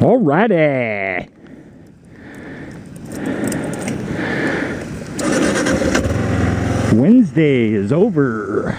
Alrighty. Wednesday is over.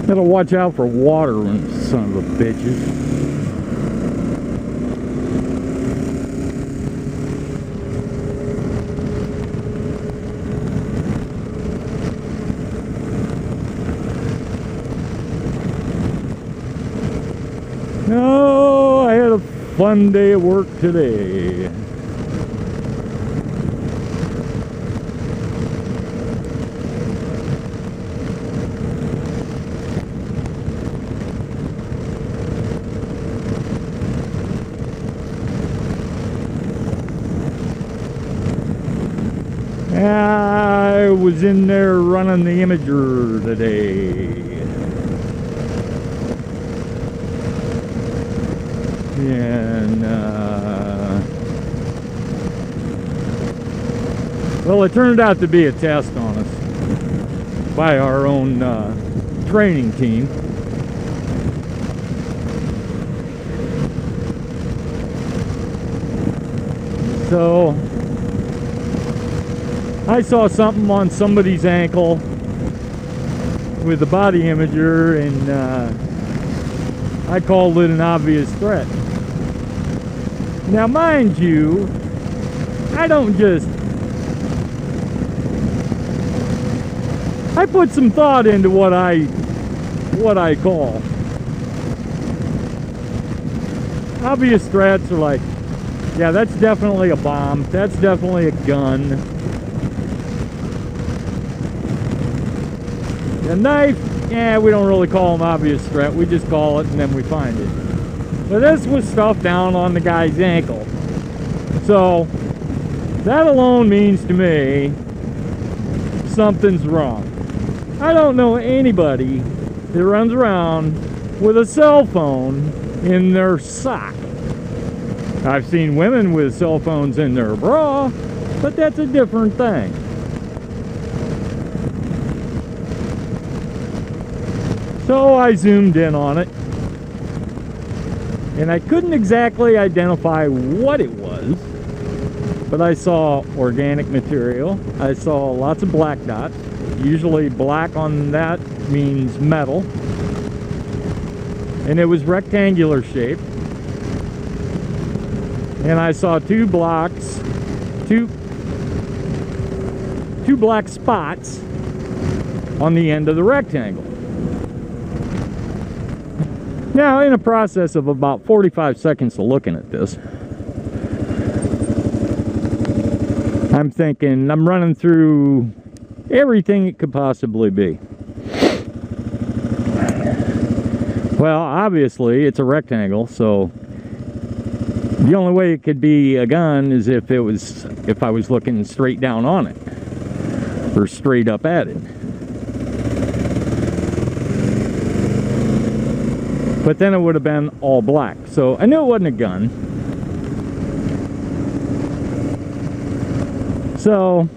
Gotta watch out for water, son of a bitches. No, I had a fun day at work today. I was in there running the imager today. And, well, it turned out to be a test on us by our own training team. So I saw something on somebody's ankle with the body imager, and I called it an obvious threat. Now, mind you, I put some thought into what I call. Obvious threats are like, yeah, that's definitely a bomb, that's definitely a gun. A knife, yeah, we don't really call them obvious threat. We just call it and then we find it. But this was stuff down on the guy's ankle. So, that alone means to me something's wrong. I don't know anybody that runs around with a cell phone in their sock. I've seen women with cell phones in their bra, but that's a different thing. So I zoomed in on it, and I couldn't exactly identify what it was, but I saw organic material. I saw lots of black dots. Usually black on that means metal, and it was rectangular shaped. And I saw two black spots on the end of the rectangle. Now, in a process of about 45 seconds of looking at this, I'm thinking, I'm running through everything it could possibly be. Well, obviously, it's a rectangle, so the only way it could be a gun is if I was looking straight down on it, or straight up at it. But then it would have been all black. So I knew it wasn't a gun. So,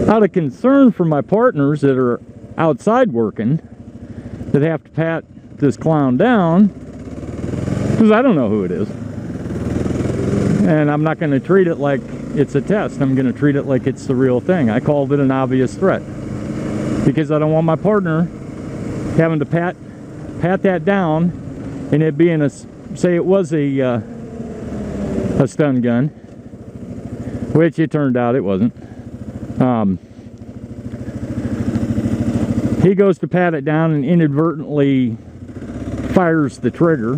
out of concern for my partners that are outside working, that have to pat this clown down, because I don't know who it is. And I'm not going to treat it like it's a test. I'm going to treat it like it's the real thing. I called it an obvious threat, because I don't want my partner having to pat that down, and it being say it was a stun gun, which it turned out it wasn't. He goes to pat it down and inadvertently fires the trigger,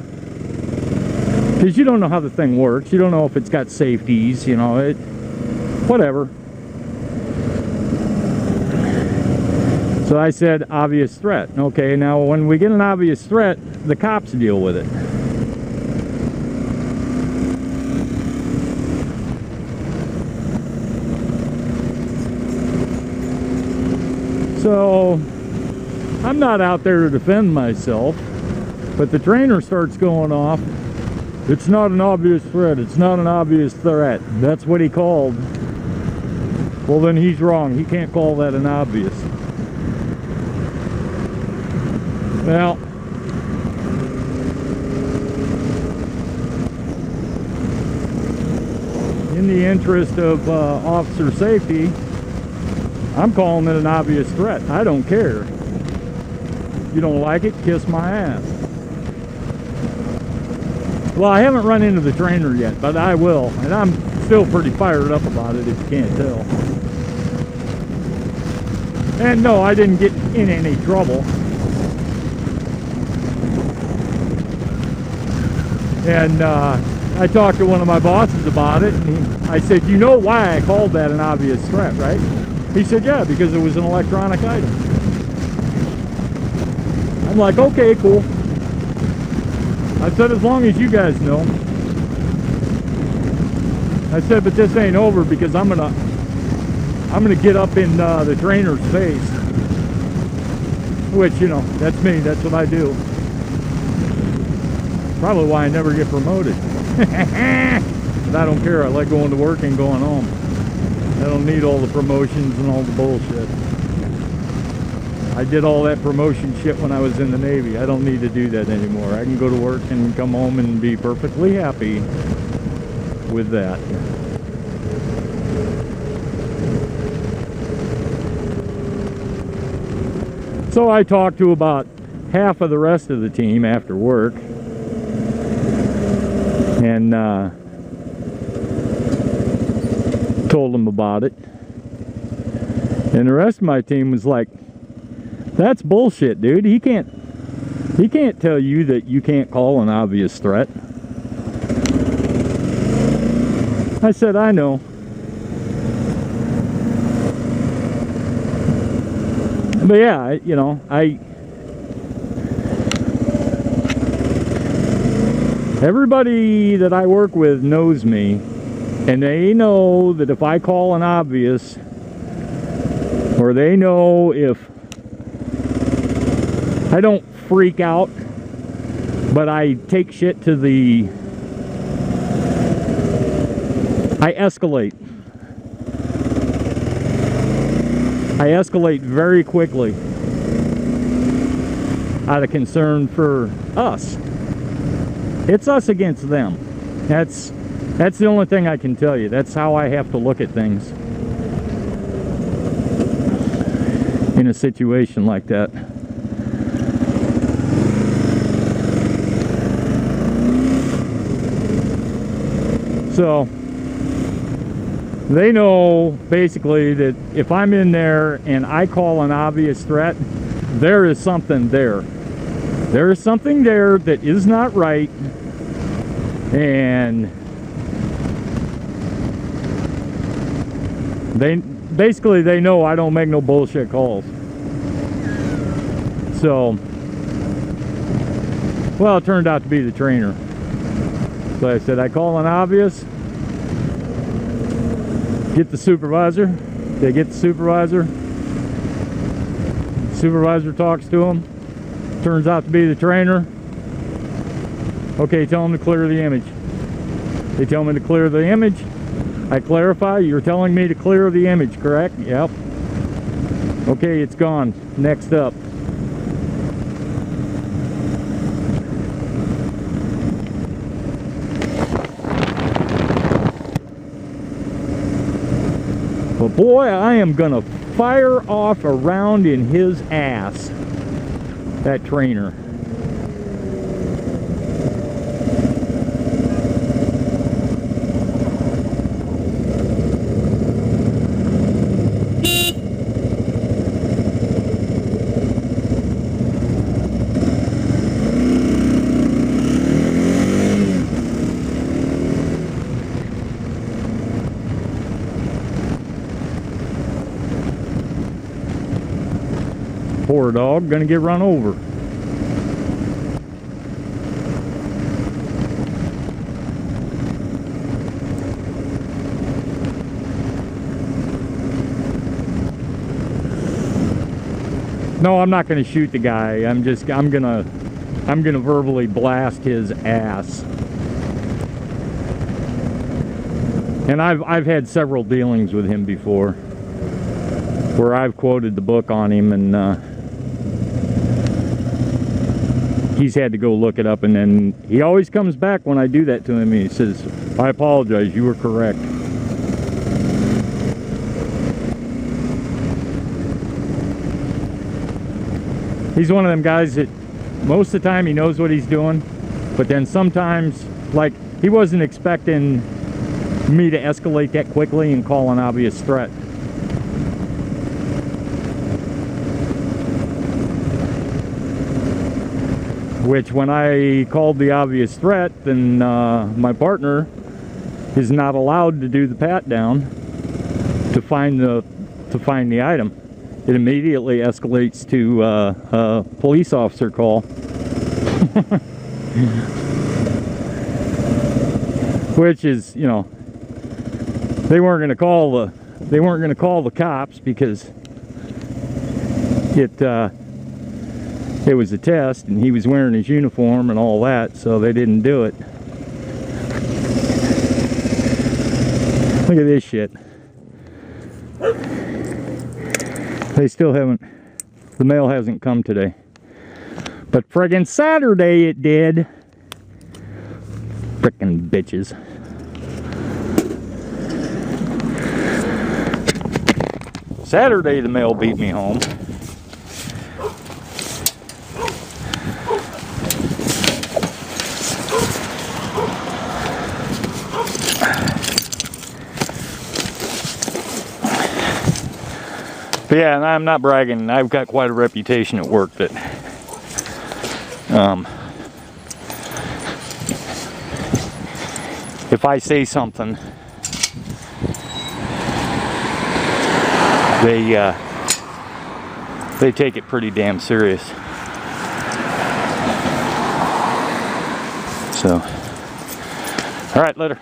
because you don't know how the thing works. You don't know if it's got safeties, you know, whatever. So I said, obvious threat. Okay, now when we get an obvious threat, the cops deal with it. So I'm not out there to defend myself, but the trainer starts going off. It's not an obvious threat. It's not an obvious threat. That's what he called. Well, then he's wrong. He can't call that an obvious. Well, in the interest of officer safety, I'm calling it an obvious threat. I don't care. You don't like it, kiss my ass. Well, I haven't run into the trainer yet, but I will. And I'm still pretty fired up about it, if you can't tell. And no, I didn't get in any trouble. And I talked to one of my bosses about it, and I said, you know why I called that an obvious threat, right? He said, yeah, because it was an electronic item. I'm like, okay, cool. I said, as long as you guys know. I said, but this ain't over, because I'm gonna get up in the trainer's face. Which, you know, that's me. That's what I do. Probably why I never get promoted. But I don't care. I like going to work and going home. I don't need all the promotions and all the bullshit. I did all that promotion shit when I was in the Navy. I don't need to do that anymore. I can go to work and come home and be perfectly happy with that. So I talked to about half of the rest of the team after work. And told them about it. And the rest of my team was like, that's bullshit, dude. He can't tell you that you can't call an obvious threat. I said, I know. But yeah, you know, everybody that I work with knows me, and they know that if I call an obvious, or they know if I don't freak out, but I take shit to the... I escalate. I escalate very quickly out of concern for us. It's us against them. That's the only thing I can tell you. That's how I have to look at things in a situation like that. So they know basically that if I'm in there and I call an obvious threat, there is something there. There is something there that is not right, and they know I don't make no bullshit calls. So, well, it turned out to be the trainer. So I said, I call an obvious, get the supervisor. They get the supervisor. Supervisor talks to him. Turns out to be the trainer. Okay, tell them to clear the image. They tell me to clear the image. I clarify, you're telling me to clear the image, correct? Yep. Okay, it's gone. Next up. But boy, I am gonna fire off a round in his ass. That trainer. Poor dog, gonna get run over. No, I'm not going to shoot the guy. I'm gonna verbally blast his ass. And I've had several dealings with him before, where I've quoted the book on him, and he's had to go look it up, and then he always comes back when I do that to him, and he says, "I apologize, you were correct." He's one of them guys that most of the time he knows what he's doing, but then sometimes, like, he wasn't expecting me to escalate that quickly and call an obvious threat. Which, when I called the obvious threat, then my partner is not allowed to do the pat down to find the item. It immediately escalates to a police officer call. Which is, you know, they weren't going to call the cops because it was a test and he was wearing his uniform and all that, so they didn't do it. Look at this shit. They still haven't, the mail hasn't come today. But friggin' Saturday it did. Frickin' bitches. Saturday the mail beat me home. But yeah, and I'm not bragging. I've got quite a reputation at work that if I say something, they take it pretty damn serious. So, all right, later.